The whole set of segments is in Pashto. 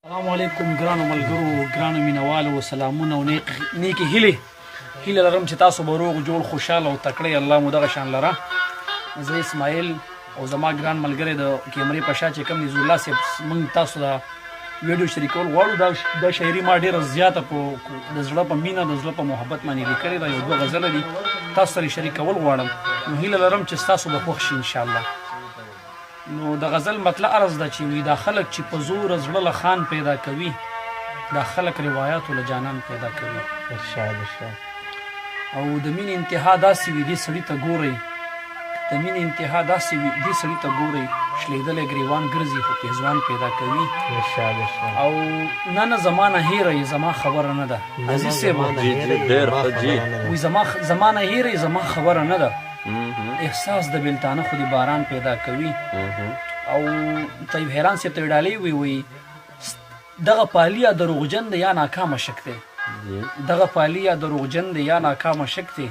السلام علیکم ګرانو ملګرو ګرانو مینوالو سلامونه او نیکې هیله لرم چې تاسو به روغ جوړ خوشحاله او تکړه الله مو دغه شان لره. زه اسماعیل او زما ګران ملګری د کیمرې په شا چې کوم دی زولا صاحب موږ تاسو دا ویډیو شریکول غواړو. دا شاعري ما ډېره زیاته د زړه په مینه د زړه په محبت باندې لیکلې ده. یو دوه غزله دي تاسو سره شریکول غواړم. نو هیله لرم چې ستاسو به خوښ شي انشاءالله. نو د غزل مطلع عرض ده چې وي دا خلک چې په زور زړه له خان پیدا کوي، دا خلک روایاتو له جانان پیدا کوي. او د مینې انتها داسې وي دې سړي ته ګورئ، د مینې انتها داسې وي دې سړي ته ګورئ، شلېدلی ګریوان ګرځي خو پېزوان پیدا کوي. او نه زمانه هیره زما خبره نه ده عزیز صاحب، وي زمانه هیره زما خبره نه ده، احساس د بلتانه خو د باران پیدا کوي. او طیب حیران صاحب ته ډالۍ وي دغه پالي یا دروغجن دی یا ناکامه شک دی، دغه پالي یا دروغجن دی یا ناکامه شک دی،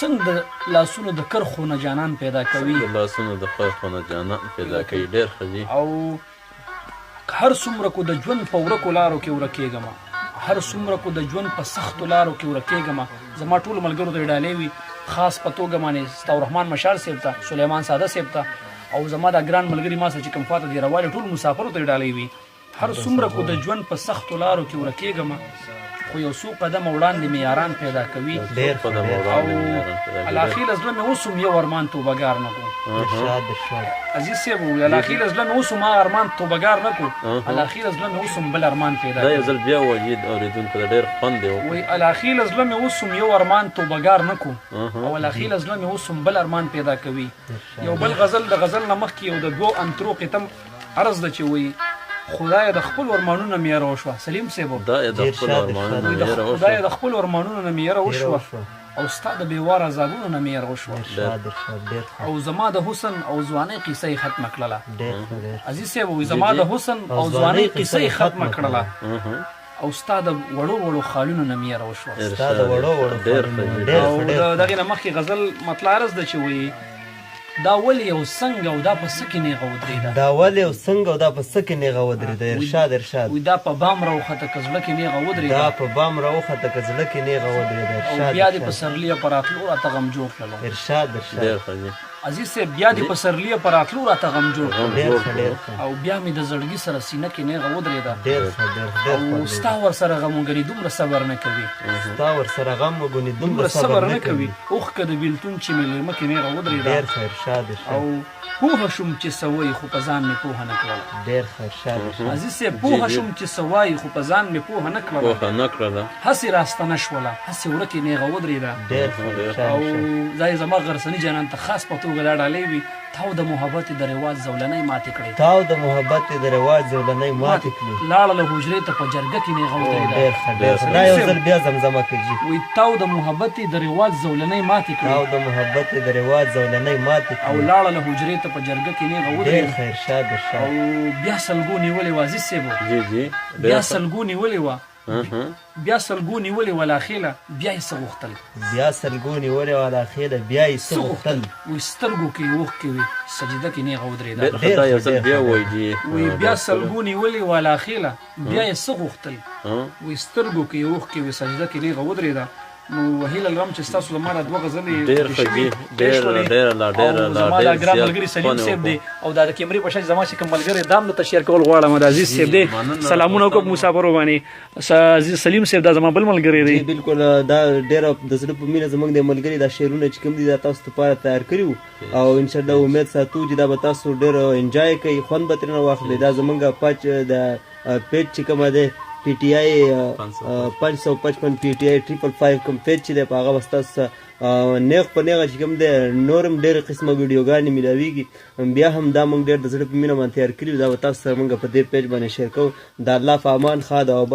څنګه د لاسونو د کرخو نه جانان پیدا کوي. لاسونو د کرخو نه جانان پیدا کوي. ډېر ښه دي. او هر څومره کو د ژوند په ورکو لارو کې ورکېږم، هر څومره کو د ژوند په سختو لارو کې ورکېږم. زما ټولو ملګرو ته ډالۍ وي خاص په توګه باندې ستورحمان مشال صاحب ته، سلیمان ساده صاحب ته، او زما دا ګران ملګري ما سره چې کوم خواته دي روالي ټول مسافرو ته ډالۍ وي. هر څومره کو د ژوند په سختو لارو کې ورکېږم خو یو څو قدم وړاندې مې یاران پیدا کوي. او الاخیر زړه مې اوس هم یو ارمان توبهګار نه کړو عزیز صاحب، الاخیر زړه مې اوس هم هغه ارمان توبهګار نه کړو، الاخیر زړه مې اوس هم بل ارمان پیدا دا یو ځل بیا ووایي اورېدونکو ته ډېر خوند دی. وایي الاخیر زړه مې اوس هم یو ارمان توبهګار نه کړو او الاخیر زړه مې اوس هم بل ارمان پیدا کوي. یو بل غزل د غزل نه مخکې یو د دوو انترو قطم عرض ده چې وایي خدای د خپل ارمانونو نه مې یره وشوه. سلیم صاحب خدای د خپل ارمانونو نه مې یره وشوه او ستا د بېواره عذابونو نه مې یره وشوه. او زما د حسن او ځوانۍ قصه یې ختمه کړله عزیز صاحب، وایي زما د حسن او ځوانۍ قصه یې ختمه کړله او ستا د وړو وړو خالونو نه مې یره وشوه. او د دغې نه مخکې غزل مطلع عرض ده چې وایي دا ولې یو څنګه او دا په څه کې نیغه ودرېده، دا ولې یو څنګه او دا په څه کې نیغه ودرېده. ارشاد وایي دا په بام راوخته که زړه کې نیغه ودرېده، دا په بام راوخته که زړه کې نیغه ودرېده. او بیا دې په سرلیه په راتلو راته غم جوړ کړلو. ارشاد عزیز صاحب بیا دې په سرلیه په راتلو راته غم جوړ کړلو او بیا مې د زړګي سره سینه کې نیغه ودرېده. او ستا ورسره غم وګڼي دومره صبر نه کوي، ستا ورسره غم وګڼي دومره صبر نه کوي. اوښکه د بېلتون چې مې لیمه کې نیغه ودرېده او پوهه شوم چې څه وایي خو په ځان مې پوهه نه کړله. عزیز صاحب پوهه شوم چې څه وایي خو په ځان مې پوهه نه کړله، هسې راستنه شوله هسې ورکې نیغه ودرېده. او ځای زما غرسني جانان ته خاص په توګه دا ډالۍ وي تاو د محبت د رواج زولنۍ ماتې کړې، تاو د محبت د رواج زولنۍ ماتې کړې، لاړه له حجرې ته په جرګه کې نیغه ودرېده. دا یو ځل بیا زمزمه کړي وایي تاو د محبت د رواج زولنۍ ماتې کړې، تاو د محبت د رواج زولنۍ ماتې کړې، او لاړه له حجرې ته په جرګه کې نیغه ودرېده. او بیا سلګو نیولې وه عزیز صاحب، بیا سلګو نیولې وه بیا سلګو نیولې وه لاخېله بیا یې څه غوښتل، بیا سلګو نیولې وه لاخېله بیا یې څه غوښتل. وایي سترګو کې یې اوښکې وي سجده کې نیغه ودرېده. وایي بیا سلګو نیولې وه لاخېله بیا یې څه غوښتل، وایي سترګو کې یې اوښکې وي سجده کې نیغه ودرېده. نو هیله لرم چې ستاسو لپاره دوه غزلې ډېر ښه دي، ډېره زما دا ګران ملګري سلیم صاحب دی او دا د کیمرې په شان زما چې کوم ملګری دا هم درته شیر کول غواړم د عزیز صاحب دی. سلامونه وکړم مسافرو باندې. سلیم صاحب دا زما بل ملګری دی. بالکل دا ډېره د زړه په مینه زموږ د ملګري دا شعرونه چې کوم دي دا تاسو لپاره تیار کړي وو او انشاءالله امید ساتو چې دا به تاسو ډېر انجوای کوئ، خوند به ترېنه واخلئ. دا زموږ پاچ د پیج چې کومه دی پی ټی آی 555 پی ټی آی 555 کوم پیج چې دی په هغه به ستاسو نیغ په نیغه چې کوم دی نور هم ډېرې قسمه ویډیوګانې میلاویږي. بیا هم دا موږ ډېر د زړه په مینه باندې تیار کړي دا به تاسو سره موږ په دې پیج باندې شیر کوو. د الله په امان ښه ده.